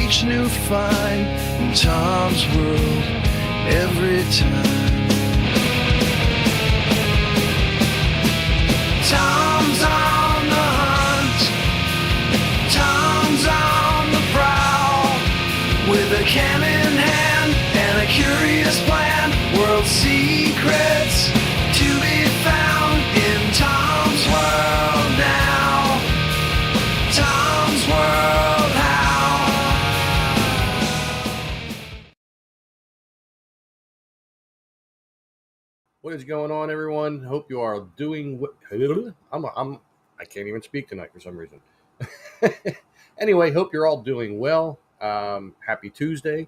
each new find in Tom's world every time. Tom's on the hunt, Tom's on the prowl, with a can in hand and a curious plan. World secrets to be found in Tom's world now. Tom's world how. What is going on, everyone? Hope you are doing. I can't even speak tonight for some reason. Anyway, hope you're all doing well. Happy Tuesday.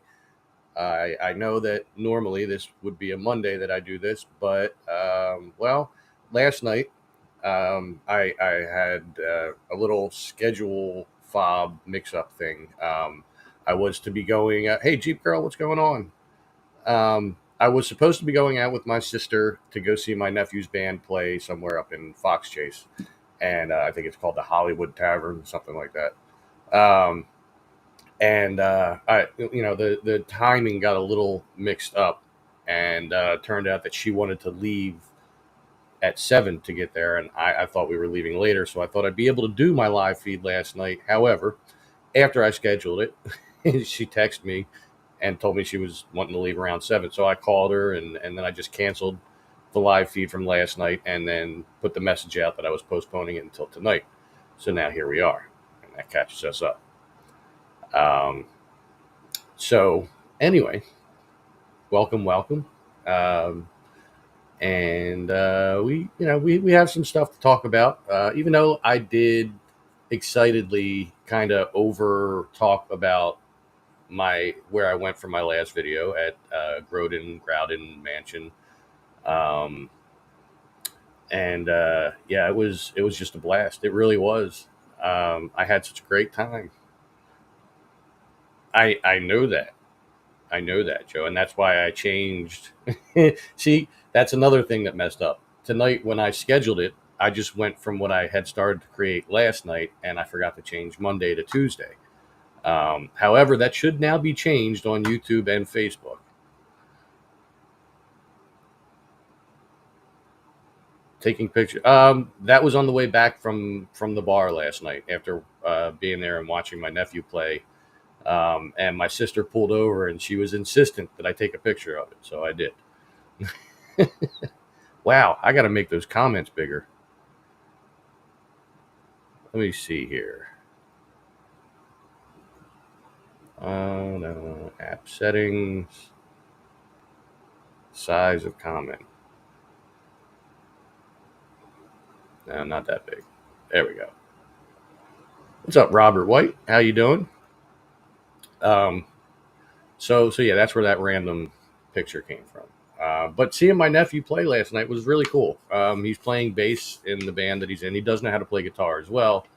I know that normally this would be a Monday that I do this, but last night I had a little schedule fob mix-up thing. I was to be going. Hey, Jeep Girl, what's going on? I was supposed to be going out with my sister to go see my nephew's band play somewhere up in Fox Chase, and I think it's called the Hollywood Tavern, something like that. The timing got a little mixed up, and turned out that she wanted to leave at 7 to get there, and I thought we were leaving later, so I thought I'd be able to do my live feed last night. However, after I scheduled it, she texted me and told me she was wanting to leave around 7. So I called her, and then I just canceled the live feed from last night and then put the message out that I was postponing it until tonight. So now here we are, and that catches us up. So anyway, welcome. We have some stuff to talk about, even though I did excitedly kind of over talk about where I went for my last video at Groudon Mansion. It was just a blast. It really was. I had such a great time. I know that, Joe, and that's why I changed. See, that's another thing that messed up. Tonight when I scheduled it, I just went from what I had started to create last night, and I forgot to change Monday to Tuesday. However, that should now be changed on YouTube and Facebook. Taking pictures. That was on the way back from the bar last night after being there and watching my nephew play. And my sister pulled over, and she was insistent that I take a picture of it, so I did. Wow, I got to make those comments bigger. Let me see here. No, app settings, size of comment. No, not that big. There we go. What's up, Robert White? How you doing? So yeah, that's where that random picture came from. But seeing my nephew play last night was really cool. He's playing bass in the band that he's in. He does know how to play guitar as well.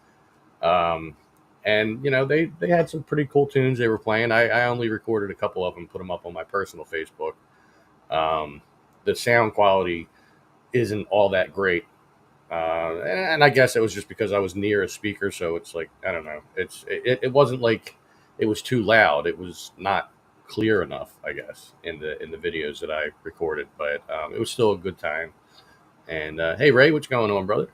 And they had some pretty cool tunes they were playing. I only recorded a couple of them, put them up on my personal Facebook. The sound quality isn't all that great. And I guess it was just because I was near a speaker, so it's like, I don't know. It wasn't like it was too loud. It was not clear enough, I guess, in the videos that I recorded, but it was still a good time. And hey, Ray, what's going on, brother?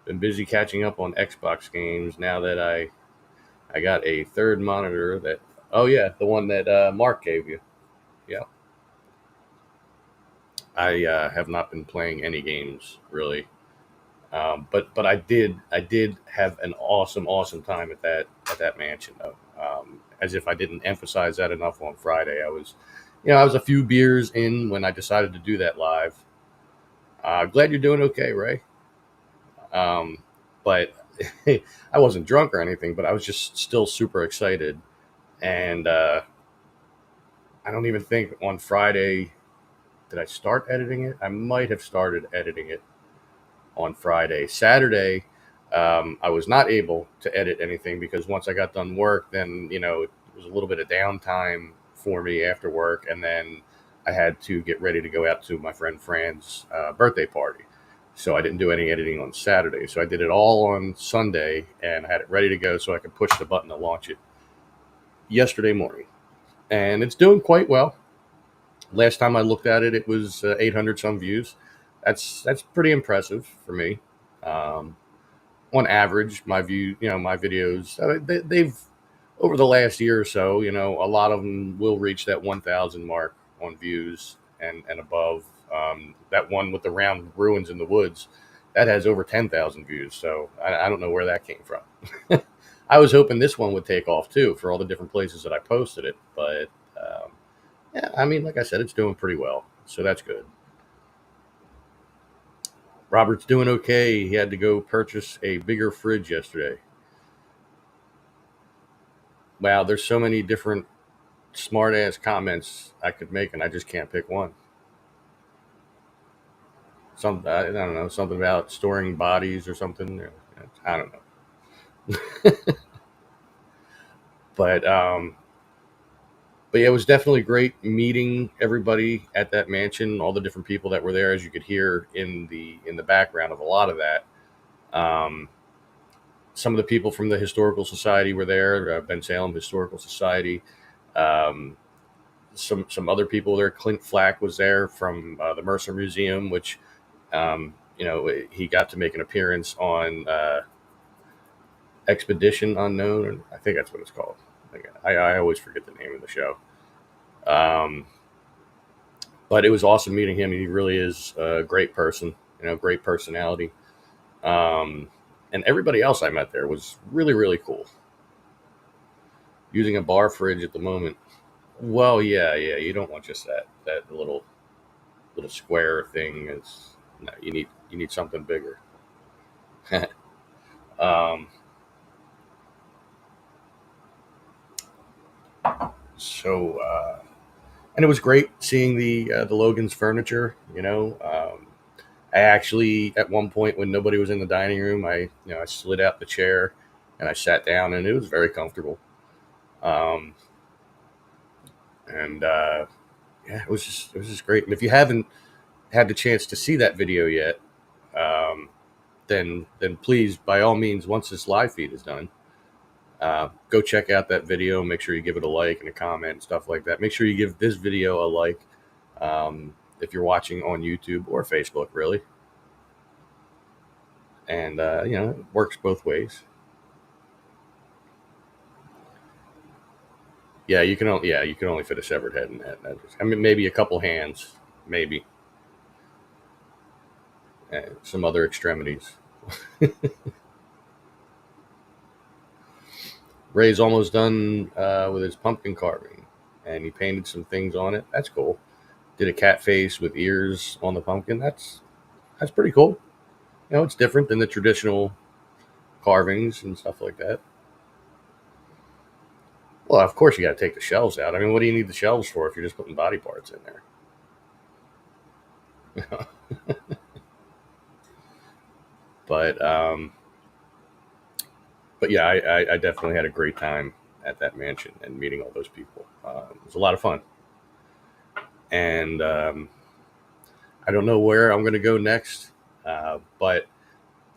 Been busy catching up on Xbox games now that I got a third monitor that. Oh yeah, the one that Mark gave you. Yeah. I have not been playing any games really, but I did have an awesome time at that mansion though. As if I didn't emphasize that enough on Friday. I was a few beers in when I decided to do that live. Glad you're doing okay, Ray. But I wasn't drunk or anything, but I was just still super excited. And I don't even think on Friday, did I start editing it? I might have started editing it on Friday. Saturday, I was not able to edit anything because once I got done work, then, it was a little bit of downtime for me after work. And then I had to get ready to go out to my friend Fran's birthday party. So I didn't do any editing on Saturday. So I did it all on Sunday and had it ready to go so I could push the button to launch it yesterday morning. And it's doing quite well. Last time I looked at it, it was 800 some views. That's pretty impressive for me. Um, on average, my videos, they've over the last year or so, a lot of them will reach that 1,000 mark on views and above. That one with the round ruins in the woods, that has over 10,000 views. So I don't know where that came from. I was hoping this one would take off too for all the different places that I posted it, but yeah, I mean, like I said, it's doing pretty well, so that's good. Robert's doing okay. He had to go purchase a bigger fridge yesterday. Wow, there's so many different smart ass comments I could make, and I just can't pick one. I don't know, something about storing bodies or something. I don't know, but yeah, it was definitely great meeting everybody at that mansion, all the different people that were there, as you could hear in the background of a lot of that. Um, some of the people from the historical society were there, Bensalem Historical Society. Um, some other people there. Clint Flack was there from the Mercer Museum, which he got to make an appearance on Expedition Unknown. I think that's what it's called. I always forget the name of the show. But it was awesome meeting him. He really is a great person, great personality. And everybody else I met there was really, really cool. Using a bar fridge at the moment. Well, yeah. You don't want just that little square thing. No, you need something bigger. um, so and it was great seeing the Logan's furniture. I actually at one point when nobody was in the dining room, I slid out the chair and I sat down, and it was very comfortable. Um, and Yeah, it was just great. And if you haven't had the chance to see that video yet, um, then please, by all means, once this live feed is done, go check out that video. Make sure you give it a like and a comment and stuff like that. Make sure you give this video a like if you're watching on YouTube or Facebook, really. And it works both ways. Yeah, you can only fit a severed head in that. I mean, maybe a couple hands, maybe some other extremities. Ray's almost done with his pumpkin carving, and he painted some things on it. That's cool. Did a cat face with ears on the pumpkin. That's pretty cool. It's different than the traditional carvings and stuff like that. Well, of course you got to take the shells out. I mean, what do you need the shells for if you're just putting body parts in there? but yeah, I definitely had a great time at that mansion and meeting all those people. It was a lot of fun. And I don't know where I'm going to go next, but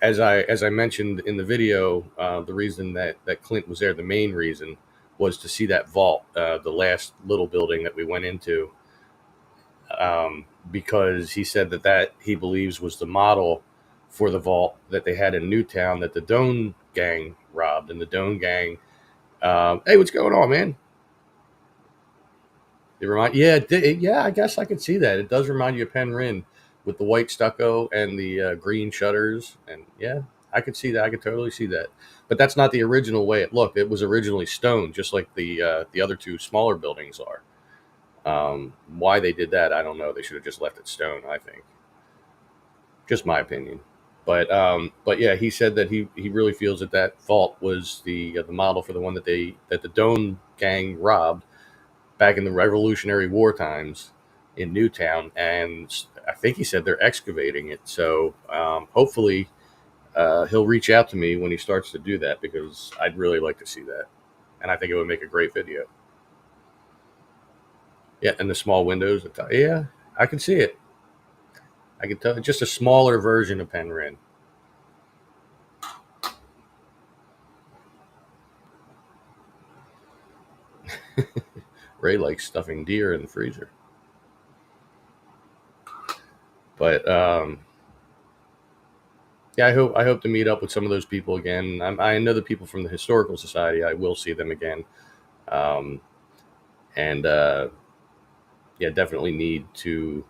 as I mentioned in the video, the reason that Clint was there, the main reason, was to see that vault, the last little building that we went into, because he said that he believes was the model for the vault that they had in Newtown that the Doan gang robbed. And the Doan gang, hey, what's going on, man? Yeah, I guess I could see that. It does remind you of Penryn with the white stucco and the green shutters. And yeah, I could see that. I could totally see that. But that's not the original way it looked. It was originally stone, just like the other two smaller buildings are. Why they did that, I don't know. They should have just left it stone, I think. Just my opinion. But yeah, he said that he really feels that vault was the model for the one that the Doan gang robbed back in the Revolutionary War times in Newtown, and I think he said they're excavating it. So hopefully he'll reach out to me when he starts to do that, because I'd really like to see that, and I think it would make a great video. Yeah, and the small windows. Yeah, I can see it. I can tell just a smaller version of Penryn. Ray likes stuffing deer in the freezer. But yeah, I hope to meet up with some of those people again. I know the people from the Historical Society. I will see them again, um, and yeah, definitely need to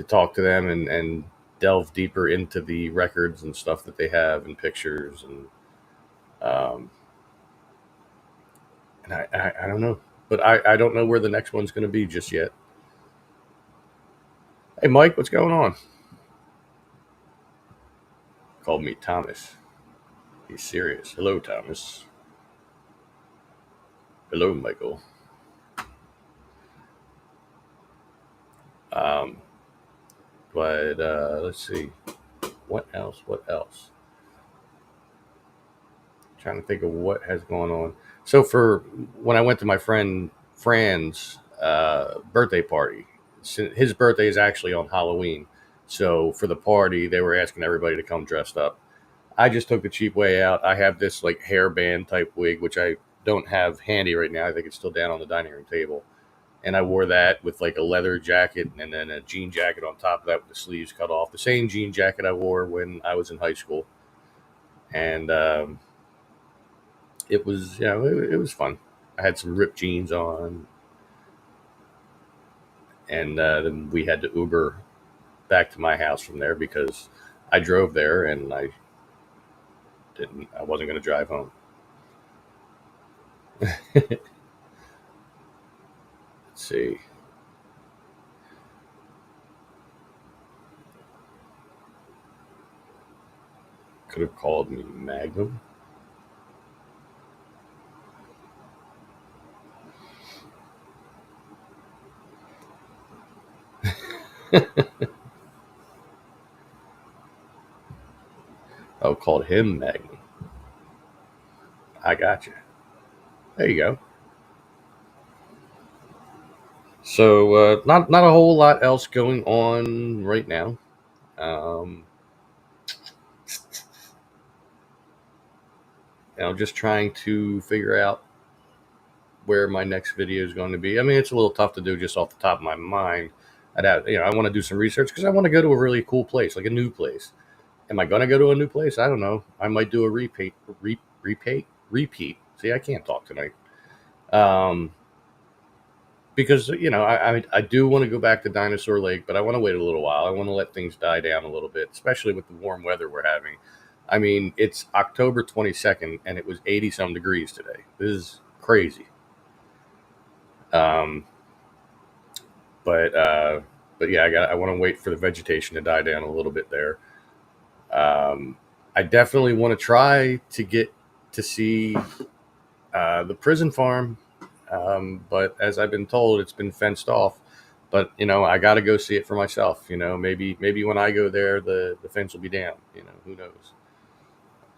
talk to them and delve deeper into the records and stuff that they have and pictures um, and I don't know, but I don't know where the next one's going to be just yet. Hey, Mike, what's going on? Called me Thomas. He's serious. Hello, Thomas. Hello, Michael. Um, but let's see. What else? What else? Trying to think of what has gone on. So for when I went to my friend Fran's birthday party, his birthday is actually on Halloween. So for the party, they were asking everybody to come dressed up. I just took the cheap way out. I have this like hairband type wig, which I don't have handy right now. I think it's still down on the dining room table. And I wore that with like a leather jacket and then a jean jacket on top of that with the sleeves cut off. The same jean jacket I wore when I was in high school. And it was, it was fun. I had some ripped jeans on. And then we had to Uber back to my house from there because I drove there and I wasn't going to drive home. Let's see. Could have called me Magnum. Oh, called him Magnum. I got you. There you go. So not a whole lot else going on right now. Um, I'm just trying to figure out where my next video is going to be. I mean, it's a little tough to do just off the top of my mind. I want to do some research because I want to go to a really cool place, like a new place. Am I going to go to a new place? I don't know. I might do a repeat. See, I can't talk tonight. Um, because I do want to go back to Dinosaur Lake, but I want to wait a little while. I want to let things die down a little bit, especially with the warm weather we're having. I mean, it's October 22nd and it was 80 some degrees today. This is crazy. Um, but yeah, I want to wait for the vegetation to die down a little bit there. I definitely want to try to get to see the prison farm, but as I've been told, it's been fenced off. But I got to go see it for myself. Maybe when I go there, the fence will be down. Who knows?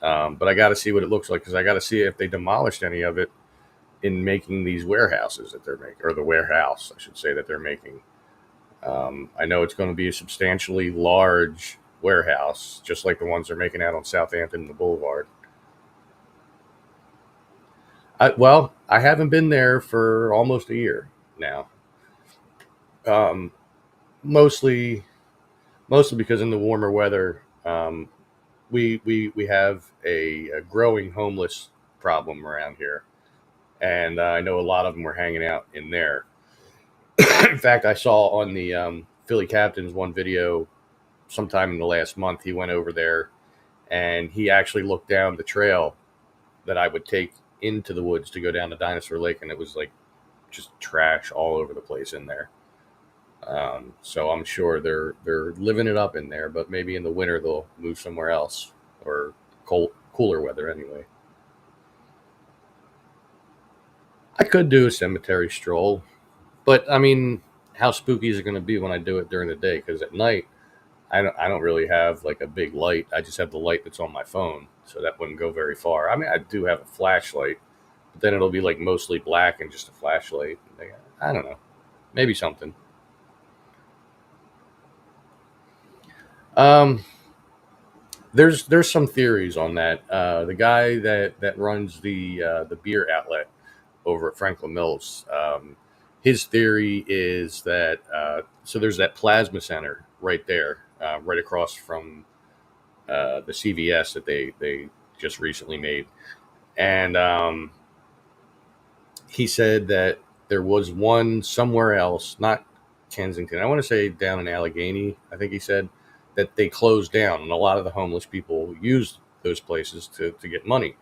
But I got to see what it looks like because I got to see if they demolished any of it in making these warehouses that they're making, or the warehouse, I should say, that they're making. I know it's going to be a substantially large warehouse, just like the ones they're making out on Southampton and the Boulevard. I haven't been there for almost a year now. Um, mostly, mostly because in the warmer weather, we have a growing homeless problem around here, and I know a lot of them were hanging out in there. In fact, I saw on the Philly Captains one video sometime in the last month. He went over there and he actually looked down the trail that I would take into the woods to go down to Dinosaur Lake, and it was like just trash all over the place in there. So I'm sure they're living it up in there, but maybe in the winter they'll move somewhere else or cooler weather anyway. I could do a cemetery stroll, but I mean, how spooky is it going to be when I do it during the day? Because at night, I don't really have like a big light. I just have the light that's on my phone, so that wouldn't go very far. I mean, I do have a flashlight, but then it'll be like mostly black and just a flashlight. I don't know, maybe something. Um, there's some theories on that. The guy that runs the beer outlet over at Franklin Mills, his theory is that so there's that plasma center right there, right across from the CVS that they just recently made, and he said that there was one somewhere else, not Kensington. I want to say down in Allegheny. I think he said that they closed down, and a lot of the homeless people used those places to get money.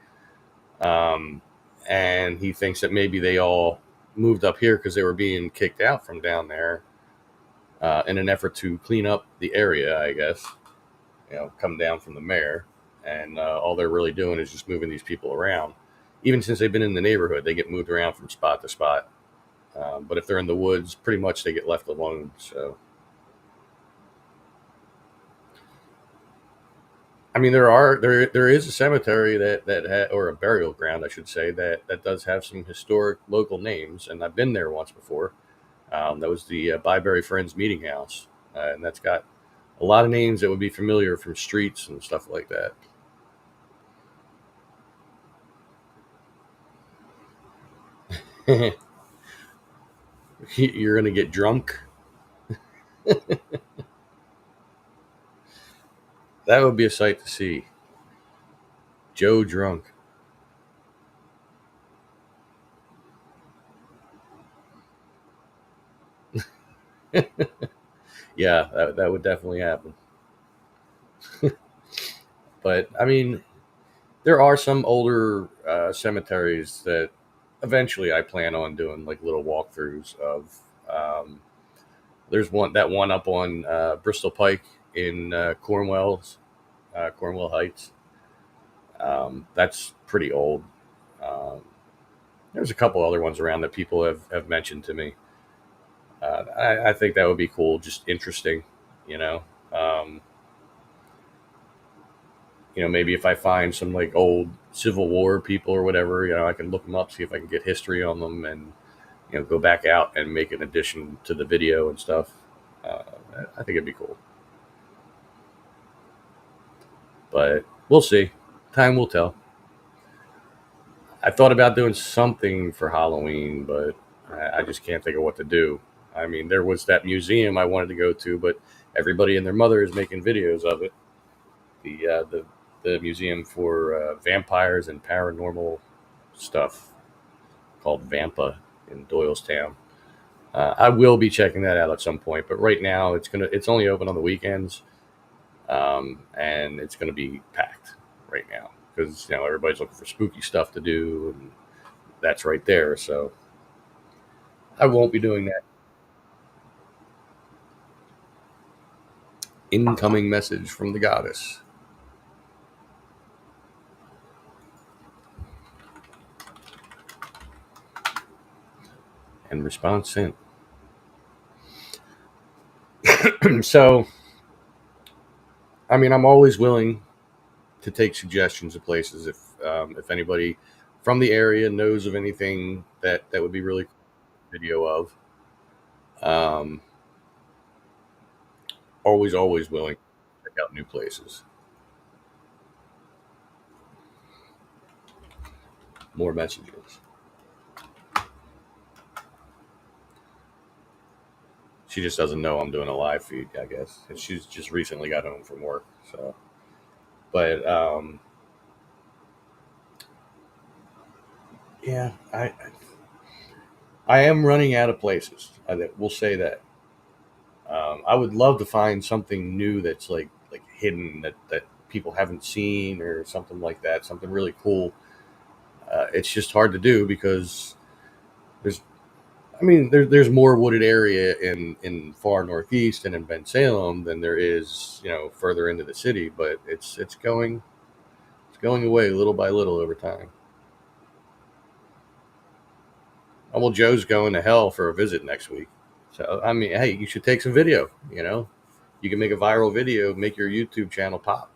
Um, and he thinks that maybe they all moved up here because they were being kicked out from down there in an effort to clean up the area, I guess. Come down from the mayor, and all they're really doing is just moving these people around. Even since they've been in the neighborhood, they get moved around from spot to spot. But if they're in the woods, pretty much they get left alone. So, I mean, there is a cemetery or a burial ground, I should say, that does have some historic local names, and I've been there once before. That was the Byberry Friends Meeting House, and that's got a lot of names that would be familiar from streets and stuff like that. You're gonna get drunk. That would be a sight to see. Joe drunk. Yeah, that would definitely happen. But I mean, there are some older cemeteries that eventually I plan on doing like little walkthroughs of. Um, there's one up on Bristol Pike in Cornwall Heights. That's pretty old. Um, there's a couple other ones around that people have mentioned to me. I think that would be cool, just interesting, you know. Um, maybe if I find some like old Civil War people or whatever, I can look them up, see if I can get history on them, and go back out and make an addition to the video and stuff. Uh, I think it'd be cool, but we'll see. Time will tell. I thought about doing something for Halloween, but I just can't think of what to do. I mean, there was that museum I wanted to go to, but everybody and their mother is making videos of it. The museum for vampires and paranormal stuff called Vampa in Doylestown. I will be checking that out at some point, but right now it's only open on the weekends, and it's gonna be packed right now because everybody's looking for spooky stuff to do, and that's right there. So I won't be doing that. Incoming message from the goddess and response sent. So I mean, I'm always willing to take suggestions of places if anybody from the area knows of anything that would be really cool video of. Um, always willing to check out new places. More messages. She just doesn't know I'm doing a live feed, I guess. And she's just recently got home from work, so. But yeah, I am running out of places. We'll say that. I would love to find something new that's like hidden that people haven't seen or something like that. Something really cool. It's just hard to do because there's there's more wooded area in far northeast and in Ben Salem than there is further into the city, but it's going away little by little over time. Oh, well, Joe's going to hell for a visit next week, so I mean, hey, you should take some video. You can make a viral video, make your YouTube channel pop.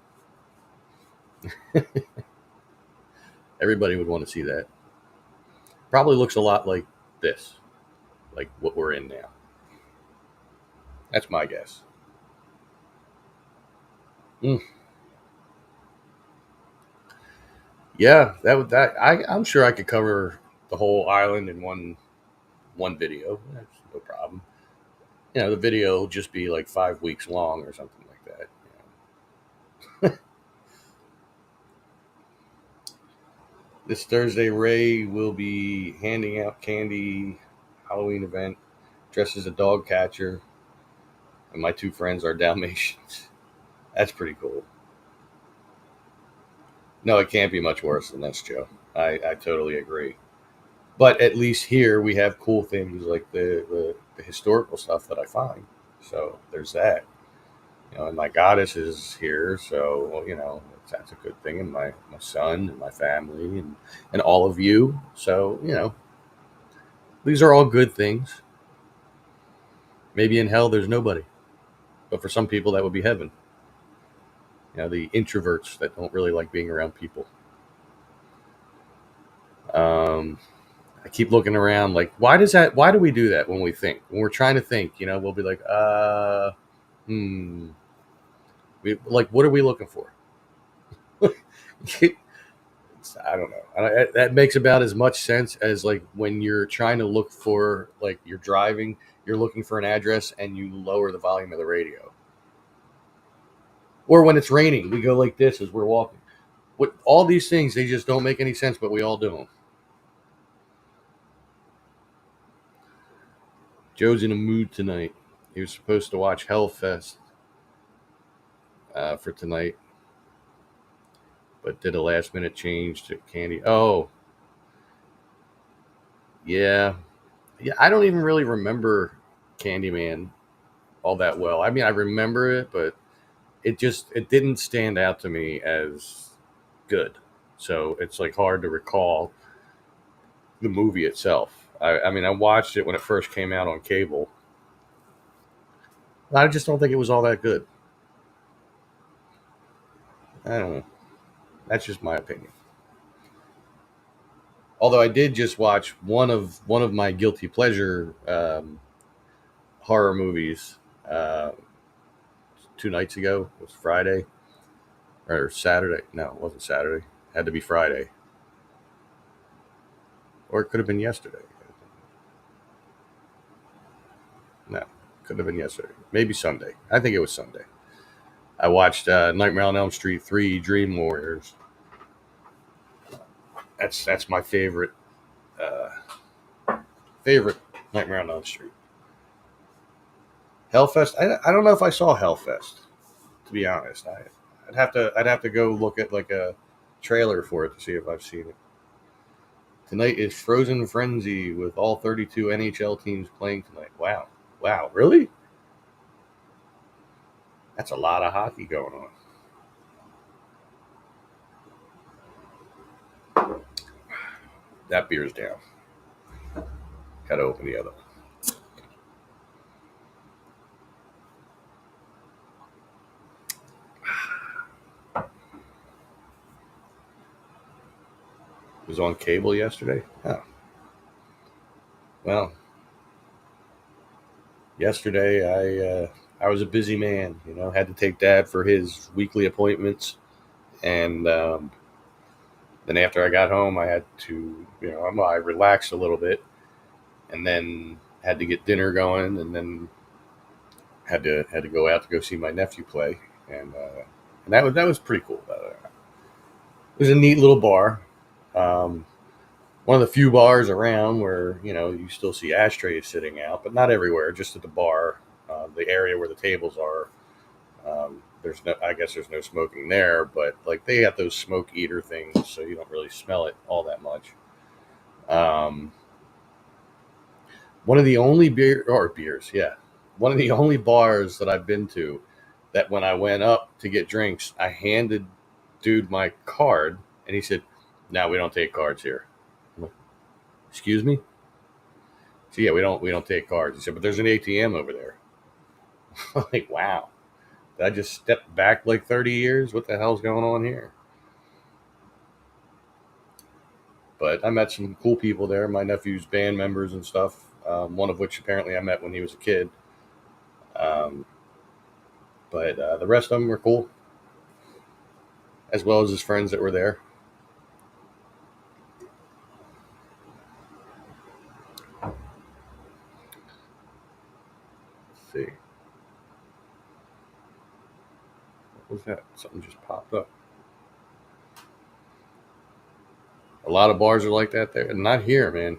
Everybody would want to see that. Probably looks a lot like this, like what we're in now. That's my guess. Mm. Yeah, I'm sure I could cover the whole island in one video. That's no problem. The video will just be like 5 weeks long or something like that. This Thursday, Ray will be handing out candy, Halloween event, dressed as a dog catcher, and my two friends are Dalmatians. That's pretty cool. No, it can't be much worse than this, Joe. I totally agree. But at least here we have cool things like the historical stuff that I find. So there's that. And my goddess is here, so that's a good thing. And my son and my family and all of you. So these are all good things. Maybe in hell there's nobody, but for some people that would be heaven. The introverts that don't really like being around people. Um, I keep looking around like, why do we do that when we think? When we're trying to think, we'll be like, hmm. Like, what are we looking for? I don't know. That makes about as much sense as like when you're trying to look for, like, you're driving, you're looking for an address and you lower the volume of the radio. Or when it's raining, we go like this as we're walking. What all these things, they just don't make any sense, but we all do them. Joe's in a mood tonight. He was supposed to watch Hellfest for tonight, but did a last minute change to Candy. Oh, yeah. Yeah, I don't even really remember Candyman all that well. I mean, I remember it, but it didn't stand out to me as good. So it's like hard to recall the movie itself. I mean, I watched it when it first came out on cable. I just don't think it was all that good. I don't know. That's just my opinion. Although I did just watch one of my guilty pleasure horror movies 2 nights ago. It was Friday or Saturday. No, it wasn't Saturday. It had to be Friday, or it could have been yesterday. No, could have been yesterday. Maybe Sunday. I think it was Sunday. I watched Nightmare on Elm Street 3: Dream Warriors. That's my uh, favorite Nightmare on Elm Street. Hellfest. I don't know if I saw Hellfest. To be honest, I'd have to go look at like a trailer for it to see if I've seen it. Tonight is Frozen Frenzy with all 32 NHL teams playing tonight. Wow, wow, really? That's a lot of hockey going on. That beer's down. Got to open the other one. It was on cable yesterday. Oh, well, yesterday I was a busy man. Had to take Dad for his weekly appointments, and then after I got home, I had to I relaxed a little bit, and then had to get dinner going, and then had to go out to go see my nephew play, and that was pretty cool. It was a neat little bar. Um, One of the few bars around where you still see ashtrays sitting out, but not everywhere. Just at the bar, the area where the tables are. There's no, I guess there's no smoking there, but like they got those smoke eater things, so you don't really smell it all that much. Um, One of the only beers, yeah, one of the only bars that I've been to that when I went up to get drinks, I handed dude my card, and he said, "No, we don't take cards here." I'm like, "Excuse me?" So yeah, we don't take cards. He said, "But there's an ATM over there." I'm like, wow. Did I just step back like 30 years? What the hell's going on here? But I met some cool people there. My nephew's band members and stuff. One of which apparently I met when he was a kid. Um, but the rest of them were cool. as well as his friends that were there. Let's see. What was that? Something just popped up. A lot of bars are like that there. Not here, man.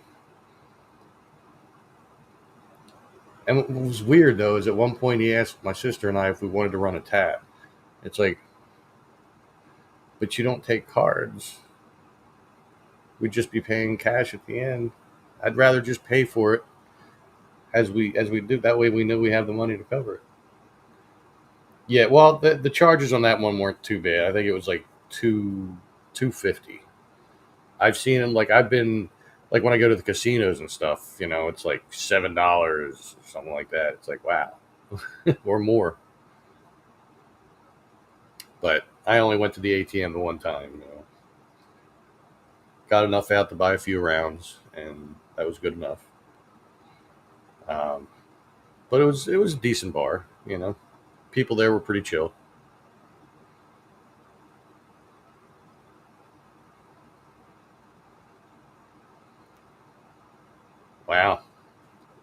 And what was weird, though, is at one point he asked my sister and I if we wanted to run a tab. It's like, but you don't take cards. We'd just be paying cash at the end. I'd rather just pay for it as we do. That way we know we have the money to cover it. Yeah, well, the charges on that one weren't too bad. I think it was like $250. I've seen them, like I've been, like when I go to the casinos and stuff, it's like $7, something like that. It's like, wow. Or more. But I only went to the ATM the one time. Got enough out to buy a few rounds, and that was good enough. Um, but it was a decent bar. People there were pretty chill. Wow,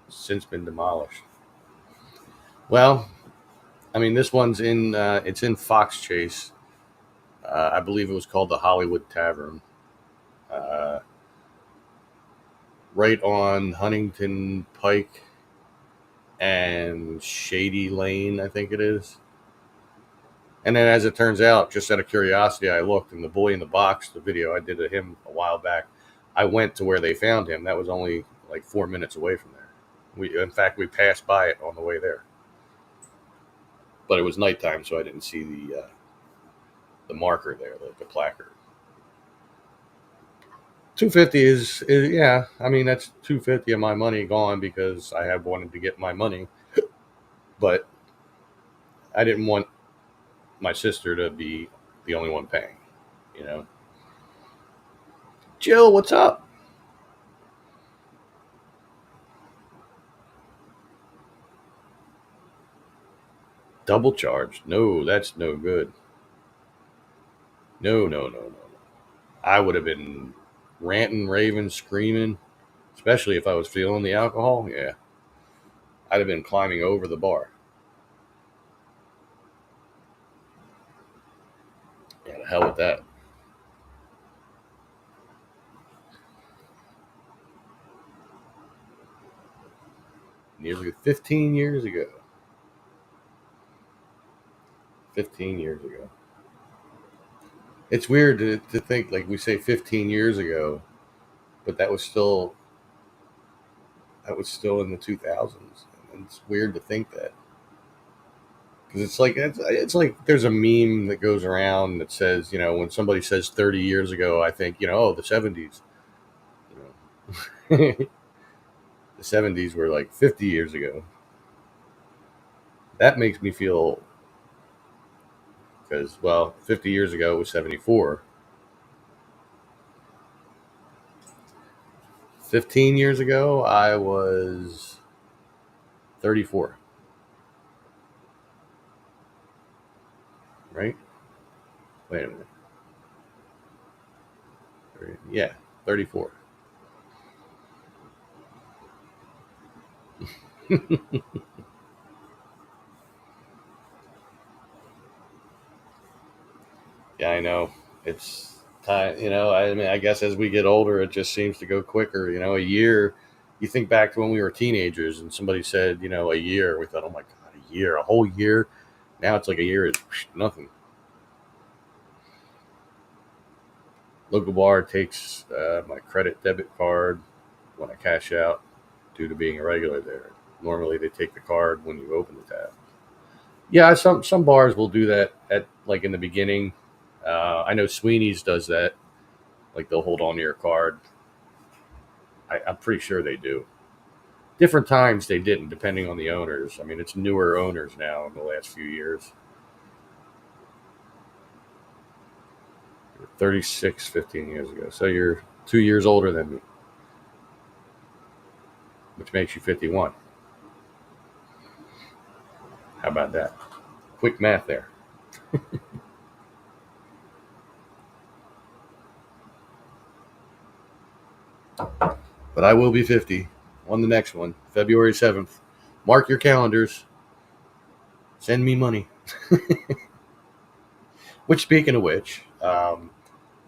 since been demolished. Well, I mean, this one's in it's in Fox Chase. I believe it was called the Hollywood Tavern. Uh, right on Huntington Pike and Shady Lane, I think it is. And then, as it turns out, just out of curiosity, I looked, and the boy in the box, the video I did of him a while back, I went to where they found him. That was only like 4 minutes away from there. In fact, we passed by it on the way there, but it was nighttime, so I didn't see the marker there, the placard. 250 is yeah. I mean, that's 250 of my money gone because I have wanted to get my money, but I didn't want my sister to be the only one paying. You know, Jill, what's up? Double charged? No, that's no good. No, no, no, no, no. I would have been ranting, raving, screaming, especially if I was feeling the alcohol. Yeah, I'd have been climbing over the bar. Yeah, the hell with that. Nearly 15 years ago. 15 years ago. It's weird to think, like we say 15 years ago, but that was still in the 2000s. And it's weird to think that because it's like there's a meme that goes around that says, when somebody says 30 years ago, I think, oh, the 70s. The 70s were like 50 years ago. That makes me feel because, well, 50 years ago it was 74. 15 years ago I was 34, right? Wait a minute. Yeah, 34. Yeah, I know. It's time, I mean, I guess as we get older, it just seems to go quicker. A year, you think back to when we were teenagers and somebody said, a year, we thought, oh my God, a year, a whole year. Now it's like a year is nothing. Local bar takes my credit debit card when I cash out due to being a regular there. Normally they take the card when you open the tab. Yeah, some bars will do that at like in the beginning. I know Sweeney's does that. Like they'll hold on to your card. I'm pretty sure they do. Different times they didn't, depending on the owners. I mean, it's newer owners now in the last few years. 36, 15 years ago. So you're 2 years older than me, which makes you 51. How about that? Quick math there. But I will be 50 on the next one, February 7th. Mark your calendars. Send me money. Which, speaking of which, I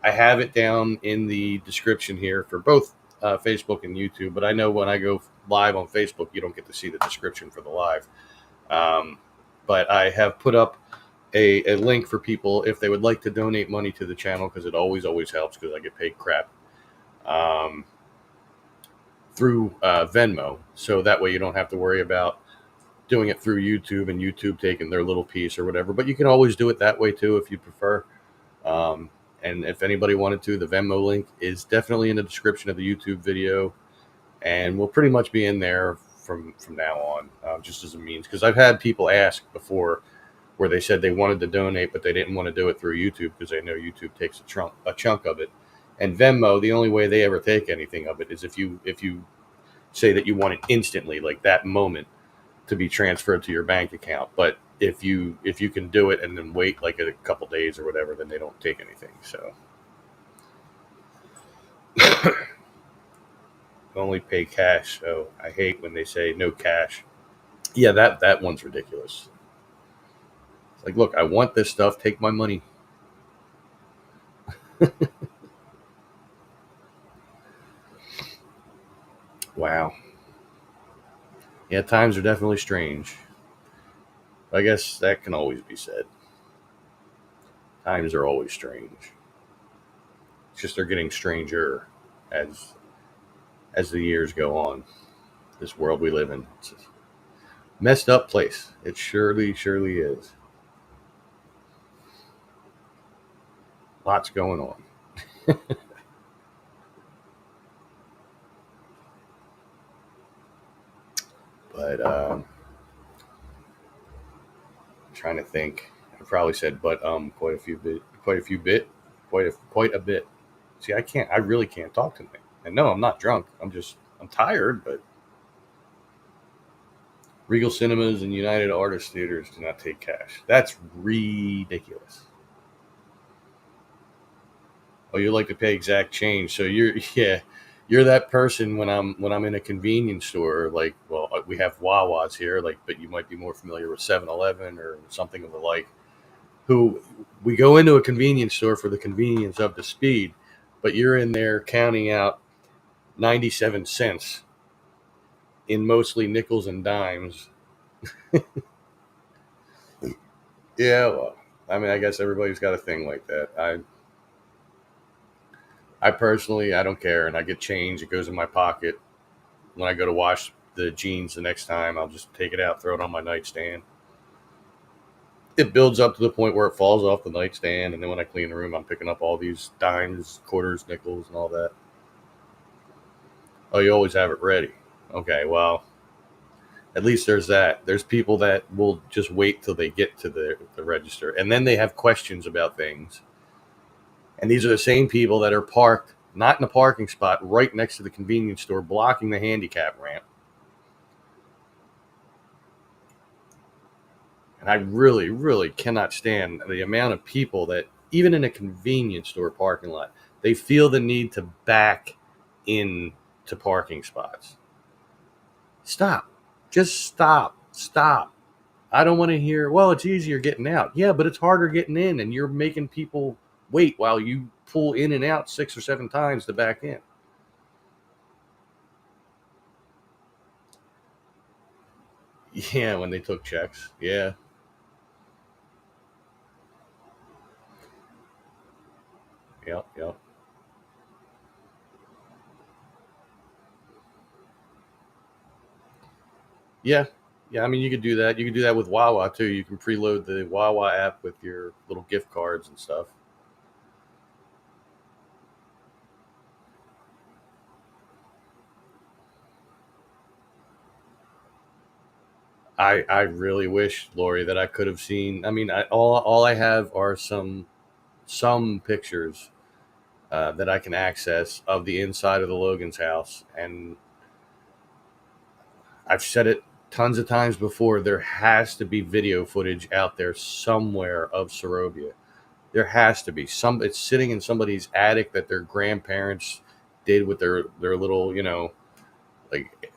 have it down in the description here for both Facebook and YouTube. But I know when I go live on Facebook, you don't get to see the description for the live. But I have put up a link for people if they would like to donate money to the channel, because it always helps, because I get paid crap, through Venmo. So that way you don't have to worry about doing it through YouTube and YouTube taking their little piece or whatever. But you can always do it that way too if you prefer. And if anybody wanted to, the Venmo link is definitely in the description of the YouTube video, and will pretty much be in there from now on, just as a means. Because I've had people ask before where they said they wanted to donate, but they didn't want to do it through YouTube because they know YouTube takes a chunk of it. And Venmo, the only way they ever take anything of it is if you say that you want it instantly, like that moment, to be transferred to your bank account. But if you can do it and then wait like a couple days or whatever, then they don't take anything. So only pay cash. So I hate when they say no cash. Yeah, that one's ridiculous. It's like, look, I want this stuff. Take my money. Wow. Yeah, times are definitely strange. I guess that can always be said. Times are always strange. It's just they're getting stranger as the years go on. This world we live in, it's a messed up place. It surely is. Lots going on. But trying to think. I probably said but quite a bit. See, I really can't talk tonight. And no, I'm not drunk. I'm tired, but Regal Cinemas and United Artists Theaters do not take cash. That's ridiculous. Oh, you like to pay exact change. So you're that person when I'm in a convenience store, like, well, we have Wawa's here, like, but you might be more familiar with 7-Eleven or something of the like, who we go into a convenience store for the convenience of the speed, but you're in there counting out 97 cents in mostly nickels and dimes. Yeah, well, I mean, I guess everybody's got a thing like that. I personally, I don't care, and I get change. It goes in my pocket. When I go to wash the jeans the next time, I'll just take it out, throw it on my nightstand. It builds up to the point where it falls off the nightstand, and then when I clean the room, I'm picking up all these dimes, quarters, nickels, and all that. Oh, you always have it ready. Okay, well, at least there's that. There's people that will just wait till they get to the register, and then they have questions about things. And these are the same people that are parked, not in a parking spot, right next to the convenience store, blocking the handicap ramp. And I really cannot stand the amount of people that, even in a convenience store parking lot, they feel the need to back in to parking spots. Stop. Just stop. Stop. I don't want to hear, well, it's easier getting out. Yeah, but it's harder getting in, and you're making people wait while you pull in and out 6 or 7 times to back in. Yeah, when they took checks. Yeah. Yep. Yeah. Yeah, I mean, you could do that. You could do that with Wawa too. You can preload the Wawa app with your little gift cards and stuff. I really wish, Lori, that I could have seen. I mean, all I have are some pictures that I can access of the inside of the Logan's house, and I've said it tons of times before. There has to be video footage out there somewhere of Sorovia. There has to be some. It's sitting in somebody's attic that their grandparents did with their little, like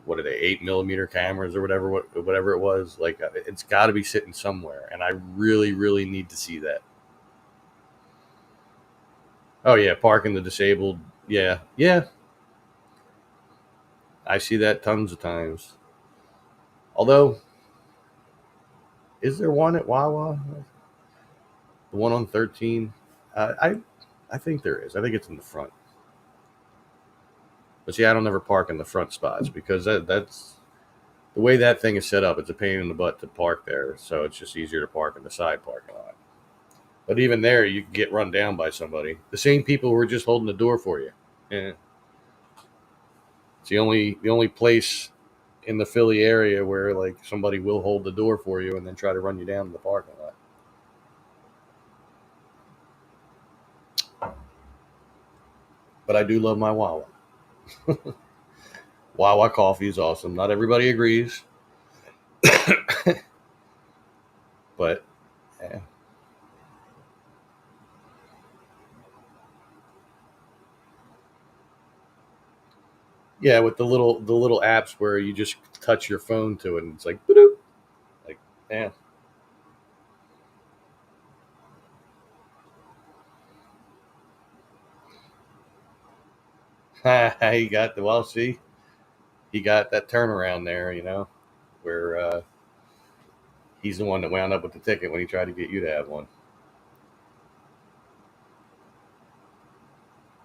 what are they, 8mm cameras or whatever it was. Like it's got to be sitting somewhere, and I really really need to see that. Oh yeah, parking the disabled. Yeah, yeah, I see that tons of times. Although, is there one at Wawa? The one on 13? I think there is. I think it's in the front. But see, I don't ever park in the front spots because that's the way that thing is set up. It's a pain in the butt to park there, so it's just easier to park in the side parking lot. But even there, you can get run down by somebody. The same people who are just holding the door for you. Yeah. It's the only place in the Philly area where like somebody will hold the door for you and then try to run you down in the parking lot. But I do love my Wawa. Wawa coffee is awesome. Not everybody agrees, but yeah. Yeah, with the little apps where you just touch your phone to it and it's like, "Ba-doop." Like, yeah. He got the well. See, he got that turnaround there. Where he's the one that wound up with the ticket when he tried to get you to have one.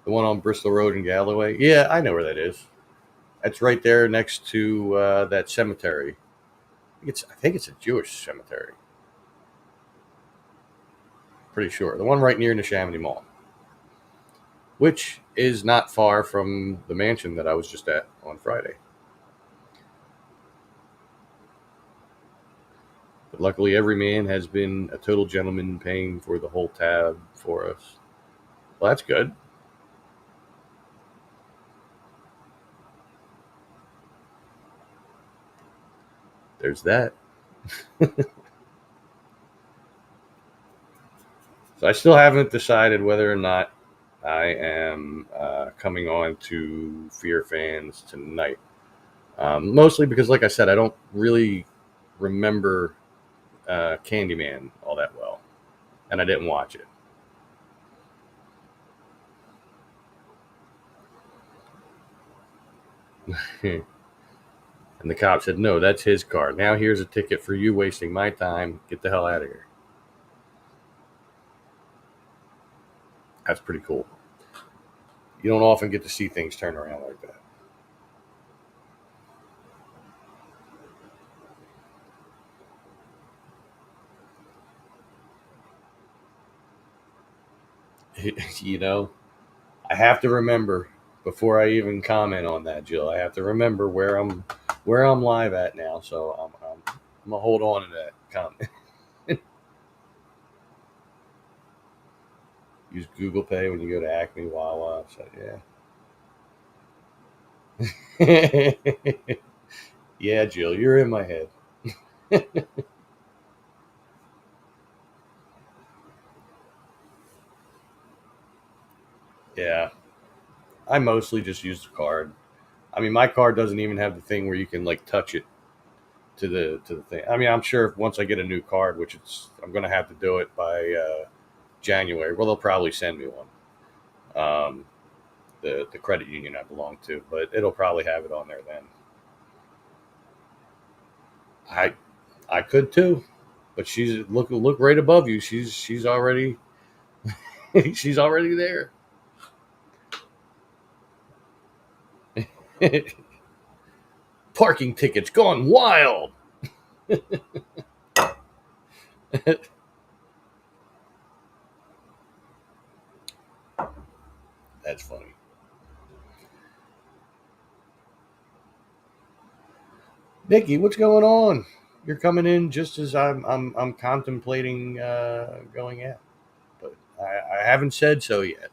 The one on Bristol Road in Galloway. Yeah, I know where that is. That's right there next to that cemetery. I think it's a Jewish cemetery. Pretty sure the one right near Neshaminy Mall, which is not far from the mansion that I was just at on Friday. But luckily, every man has been a total gentleman, paying for the whole tab for us. Well, that's good. There's that. So I still haven't decided whether or not I am coming on to Fear Fans tonight. Mostly because, like I said, I don't really remember Candyman all that well, and I didn't watch it. And the cop said, "No, that's his car. Now here's a ticket for you wasting my time. Get the hell out of here." That's pretty cool. You don't often get to see things turn around like that. I have to remember before I even comment on that, Jill. I have to remember where I'm live at now. So I'm gonna hold on to that comment. Use Google Pay when you go to Acme, Wawa. So yeah, yeah, Jill, you're in my head. Yeah, I mostly just use the card. I mean, my card doesn't even have the thing where you can like touch it to the thing. I mean, I'm sure if once I get a new card, which I'm going to have to do it by January. Well, they'll probably send me one. Um, the credit union I belong to, but it'll probably have it on there then. I I could too, but she's look right above you. She's already she's already there. Parking tickets gone wild. That's funny. Nikki, what's going on? You're coming in just as I'm contemplating going out, but I haven't said so yet.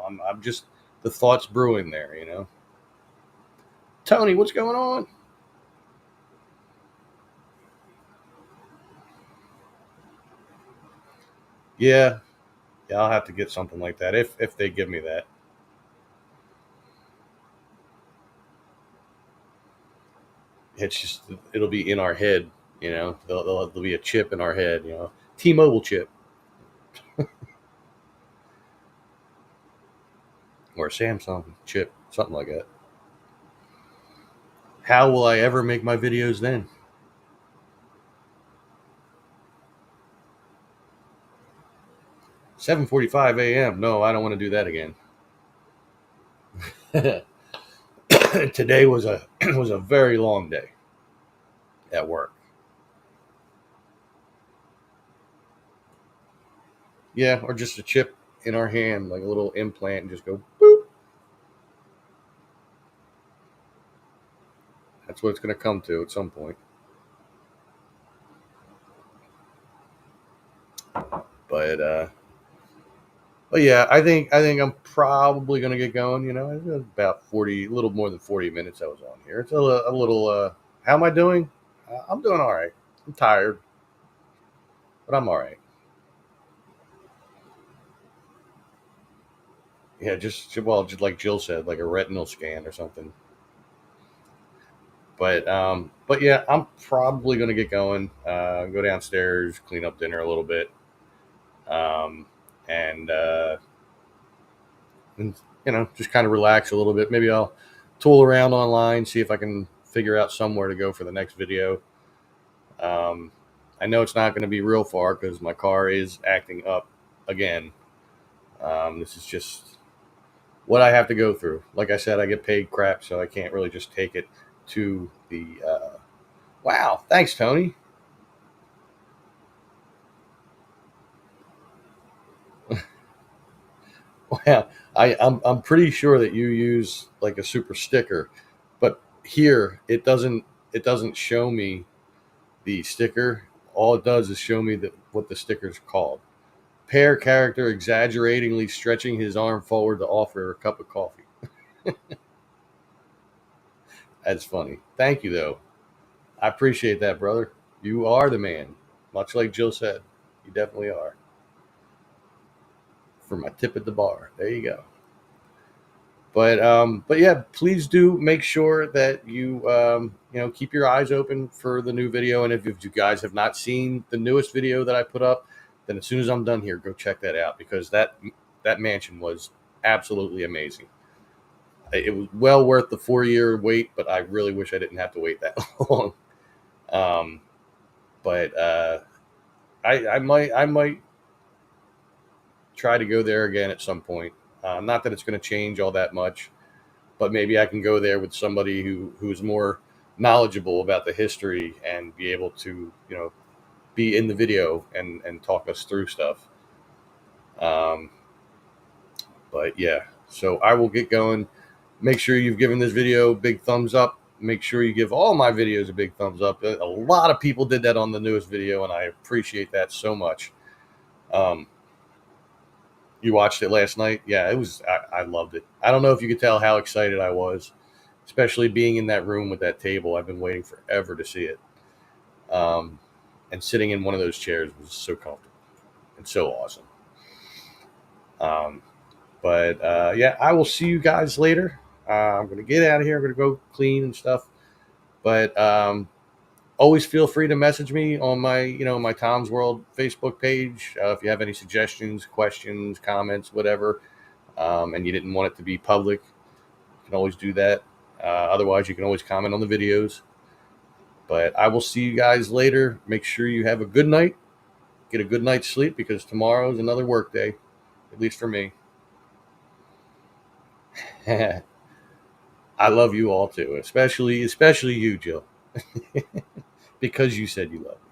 I'm just the thoughts brewing there. Tony, what's going on? Yeah, yeah, I'll have to get something like that if they give me that. It's just, it'll be in our head, you know. There'll be a chip in our head, you know. T-Mobile chip or a Samsung chip, something like that. How will I ever make my videos then? 7:45 a.m. No, I don't want to do that again. Today was a was a very long day at work. Yeah, or just a chip in our hand, like a little implant, and just go boop. That's what it's going to come to at some point. But yeah, I think I'm probably going to get going. You know, it's about 40, a little more than 40 minutes I was on here. It's a little. How am I doing? I'm doing all right. I'm tired, but I'm all right. Yeah, just like Jill said, like a retinal scan or something. But yeah, I'm probably gonna get going. Go downstairs, clean up dinner a little bit, um, and and just kind of relax a little bit. Maybe I'll tool around online, see if I can figure out somewhere to go for the next video. Um, I know it's not going to be real far because my car is acting up again. This is just what I have to go through. Like I said, I get paid crap, so I can't really just take it to the. Wow, thanks, Tony. Well, I'm pretty sure that you use like a super sticker, but here it doesn't show me the sticker. All it does is show me what the sticker's called. Pair character exaggeratingly stretching his arm forward to offer a cup of coffee. That's funny. Thank you though. I appreciate that, brother. You are the man. Much like Jill said, you definitely are. For my tip at the bar. There you go. But yeah, please do make sure that you keep your eyes open for the new video. And if you guys have not seen the newest video that I put up, then as soon as I'm done here, go check that out because that mansion was absolutely amazing. It was well worth the 4 year wait, but I really wish I didn't have to wait that long. Um, but I might try to go there again at some point. Not that it's going to change all that much, but maybe I can go there with somebody who's more knowledgeable about the history and be able to be in the video and talk us through stuff. Um, but yeah, so I will get going. Make sure you've given this video a big thumbs up. Make sure you give all my videos a big thumbs up. A lot of people did that on the newest video, and I appreciate that so much. Um, you watched it last night? Yeah, it was. I loved it. I don't know if you could tell how excited I was, especially being in that room with that table. I've been waiting forever to see it. Um, and sitting in one of those chairs was so comfortable and so awesome. Um, but yeah, I will see you guys later. I'm going to get out of here. I'm going to go clean and stuff. But always feel free to message me on my Tom's World Facebook page if you have any suggestions, questions, comments, whatever, and you didn't want it to be public. You can always do that. Otherwise, you can always comment on the videos. But I will see you guys later. Make sure you have a good night. Get a good night's sleep because tomorrow is another work day, at least for me. I love you all too, especially you, Jill, because you said you love me.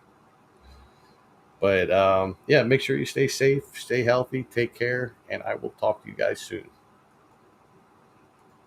But yeah, make sure you stay safe, stay healthy, take care, and I will talk to you guys soon.